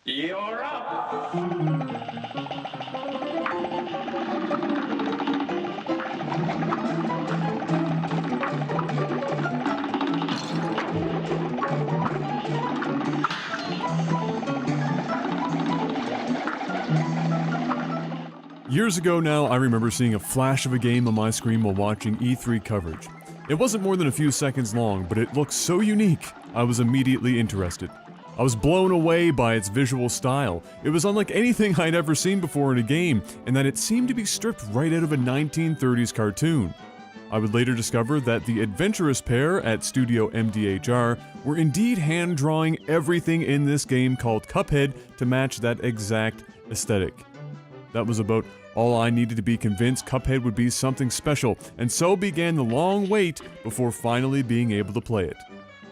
You're up! Years ago now, I remember seeing a flash of a game on my screen while watching E3 coverage. It wasn't more than a few seconds long, but it looked so unique, I was immediately interested. I was blown away by its visual style. It was unlike anything I'd ever seen before in a game, and that it seemed to be stripped right out of a 1930s cartoon. I would later discover that the adventurous pair at Studio MDHR were indeed hand-drawing everything in this game called Cuphead to match that exact aesthetic. That was about all I needed to be convinced Cuphead would be something special, and so began the long wait before finally being able to play it.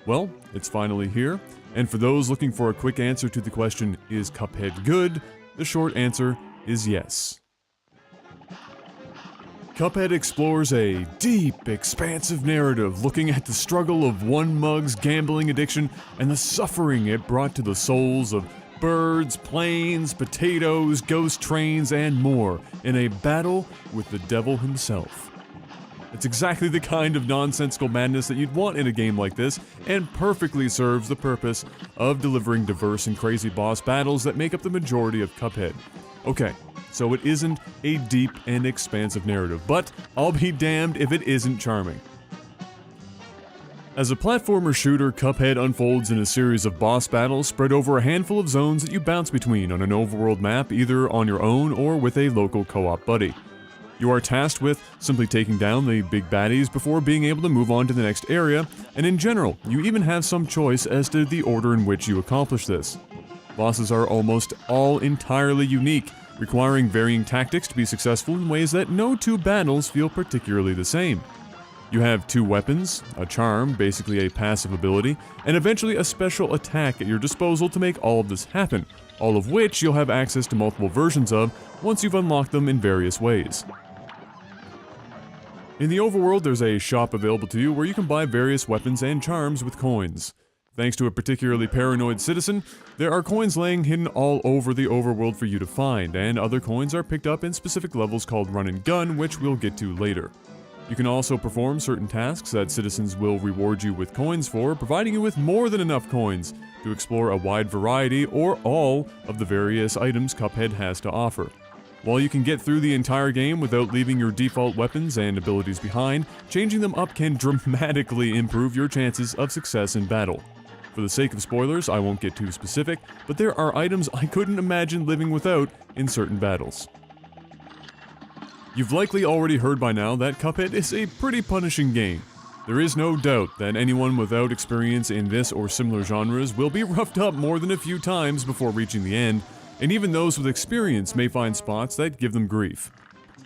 Well, it's finally here, and for those looking for a quick answer to the question, is Cuphead good? The short answer is yes. Cuphead explores a deep, expansive narrative looking at the struggle of one mug's gambling addiction and the suffering it brought to the souls of birds, planes, potatoes, ghost trains, and more in a battle with the devil himself. It's exactly the kind of nonsensical madness that you'd want in a game like this, and perfectly serves the purpose of delivering diverse and crazy boss battles that make up the majority of Cuphead. Okay, so it isn't a deep and expansive narrative, but I'll be damned if it isn't charming. As a platformer shooter, Cuphead unfolds in a series of boss battles spread over a handful of zones that you bounce between on an overworld map, either on your own or with a local co-op buddy. You are tasked with simply taking down the big baddies before being able to move on to the next area, and in general, you even have some choice as to the order in which you accomplish this. Bosses are almost all entirely unique, requiring varying tactics to be successful in ways that no two battles feel particularly the same. You have two weapons, a charm, basically a passive ability, and eventually a special attack at your disposal to make all of this happen, all of which you'll have access to multiple versions of once you've unlocked them in various ways. In the overworld, there's a shop available to you where you can buy various weapons and charms with coins. Thanks to a particularly paranoid citizen, there are coins laying hidden all over the overworld for you to find, and other coins are picked up in specific levels called Run and Gun, which we'll get to later. You can also perform certain tasks that citizens will reward you with coins for, providing you with more than enough coins to explore a wide variety or all of the various items Cuphead has to offer. While you can get through the entire game without leaving your default weapons and abilities behind, changing them up can dramatically improve your chances of success in battle. For the sake of spoilers, I won't get too specific, but there are items I couldn't imagine living without in certain battles. You've likely already heard by now that Cuphead is a pretty punishing game. There is no doubt that anyone without experience in this or similar genres will be roughed up more than a few times before reaching the end, and even those with experience may find spots that give them grief.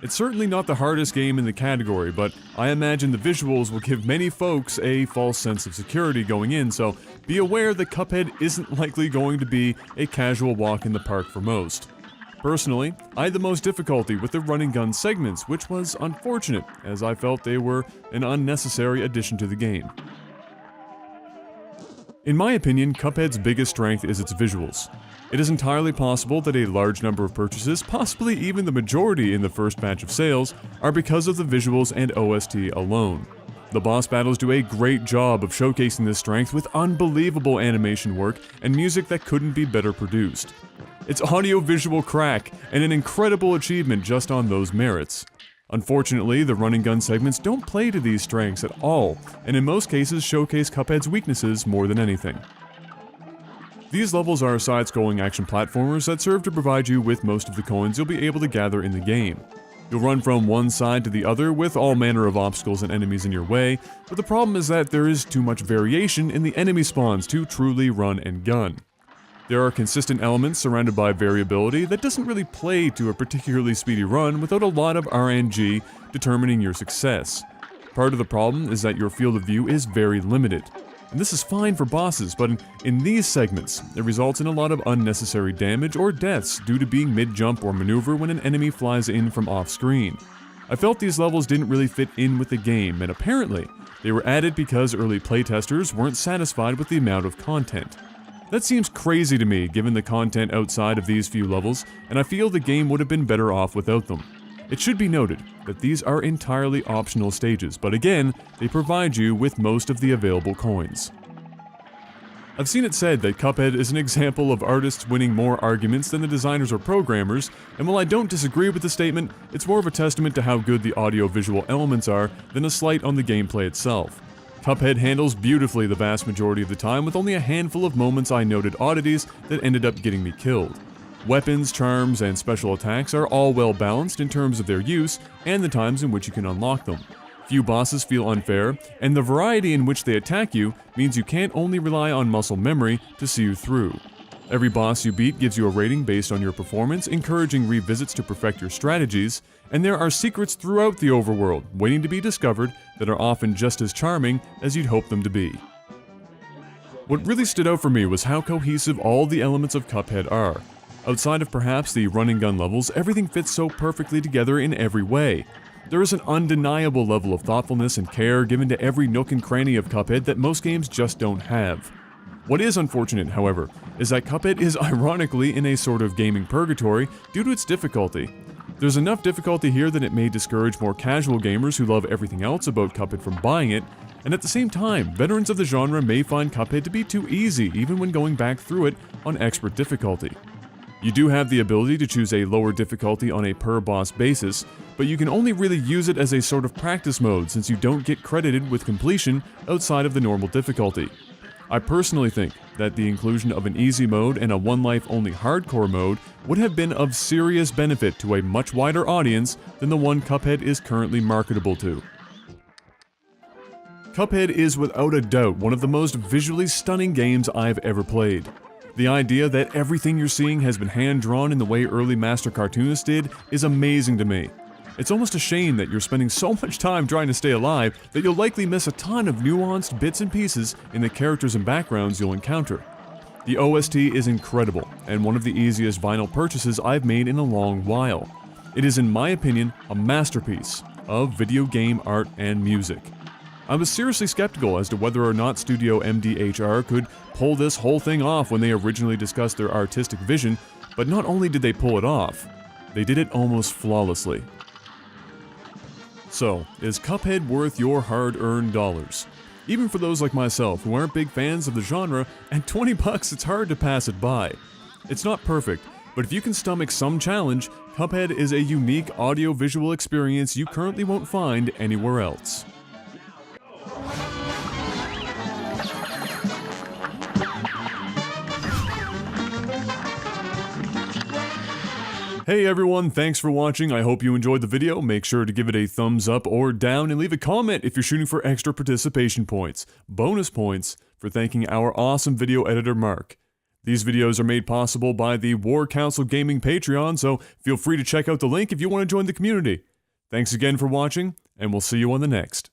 It's certainly not the hardest game in the category, but I imagine the visuals will give many folks a false sense of security going in, so be aware that Cuphead isn't likely going to be a casual walk in the park for most. Personally, I had the most difficulty with the run and gun segments, which was unfortunate, as I felt they were an unnecessary addition to the game. In my opinion, Cuphead's biggest strength is its visuals. It is entirely possible that a large number of purchases, possibly even the majority in the first batch of sales, are because of the visuals and OST alone. The boss battles do a great job of showcasing this strength with unbelievable animation work and music that couldn't be better produced. It's audio-visual crack, and an incredible achievement just on those merits. Unfortunately, the run and gun segments don't play to these strengths at all, and in most cases showcase Cuphead's weaknesses more than anything. These levels are side-scrolling action platformers that serve to provide you with most of the coins you'll be able to gather in the game. You'll run from one side to the other with all manner of obstacles and enemies in your way, but the problem is that there is too much variation in the enemy spawns to truly run and gun. There are consistent elements surrounded by variability that doesn't really play to a particularly speedy run without a lot of RNG determining your success. Part of the problem is that your field of view is very limited. And this is fine for bosses, but in these segments, it results in a lot of unnecessary damage or deaths due to being mid-jump or maneuver when an enemy flies in from off-screen. I felt these levels didn't really fit in with the game, and apparently, they were added because early playtesters weren't satisfied with the amount of content. That seems crazy to me given the content outside of these few levels, and I feel the game would have been better off without them. It should be noted that these are entirely optional stages, but again, they provide you with most of the available coins. I've seen it said that Cuphead is an example of artists winning more arguments than the designers or programmers, and while I don't disagree with the statement, it's more of a testament to how good the audio-visual elements are than a slight on the gameplay itself. Cuphead handles beautifully the vast majority of the time, with only a handful of moments I noted oddities that ended up getting me killed. Weapons, charms, and special attacks are all well balanced in terms of their use and the times in which you can unlock them. Few bosses feel unfair, and the variety in which they attack you means you can't only rely on muscle memory to see you through. Every boss you beat gives you a rating based on your performance, encouraging revisits to perfect your strategies, and there are secrets throughout the overworld waiting to be discovered that are often just as charming as you'd hope them to be. What really stood out for me was how cohesive all the elements of Cuphead are. Outside of perhaps the run-and-gun levels, everything fits so perfectly together in every way. There is an undeniable level of thoughtfulness and care given to every nook and cranny of Cuphead that most games just don't have. What is unfortunate, however, is that Cuphead is ironically in a sort of gaming purgatory due to its difficulty. There's enough difficulty here that it may discourage more casual gamers who love everything else about Cuphead from buying it, and at the same time, veterans of the genre may find Cuphead to be too easy even when going back through it on expert difficulty. You do have the ability to choose a lower difficulty on a per-boss basis, but you can only really use it as a sort of practice mode since you don't get credited with completion outside of the normal difficulty. I personally think that the inclusion of an easy mode and a one-life-only hardcore mode would have been of serious benefit to a much wider audience than the one Cuphead is currently marketable to. Cuphead is without a doubt one of the most visually stunning games I've ever played. The idea that everything you're seeing has been hand-drawn in the way early master cartoonists did is amazing to me. It's almost a shame that you're spending so much time trying to stay alive that you'll likely miss a ton of nuanced bits and pieces in the characters and backgrounds you'll encounter. The OST is incredible, and one of the easiest vinyl purchases I've made in a long while. It is, in my opinion, a masterpiece of video game art and music. I was seriously skeptical as to whether or not Studio MDHR could pull this whole thing off when they originally discussed their artistic vision, but not only did they pull it off, they did it almost flawlessly. So, is Cuphead worth your hard-earned dollars? Even for those like myself who aren't big fans of the genre, at $20 it's hard to pass it by. It's not perfect, but if you can stomach some challenge, Cuphead is a unique audio-visual experience you currently won't find anywhere else. Hey everyone, thanks for watching. I hope you enjoyed the video. Make sure to give it a thumbs up or down and leave a comment if you're shooting for extra participation points. Bonus points for thanking our awesome video editor Mark. These videos are made possible by the War Council Gaming Patreon, so feel free to check out the link if you want to join the community. Thanks again for watching, and we'll see you on the next.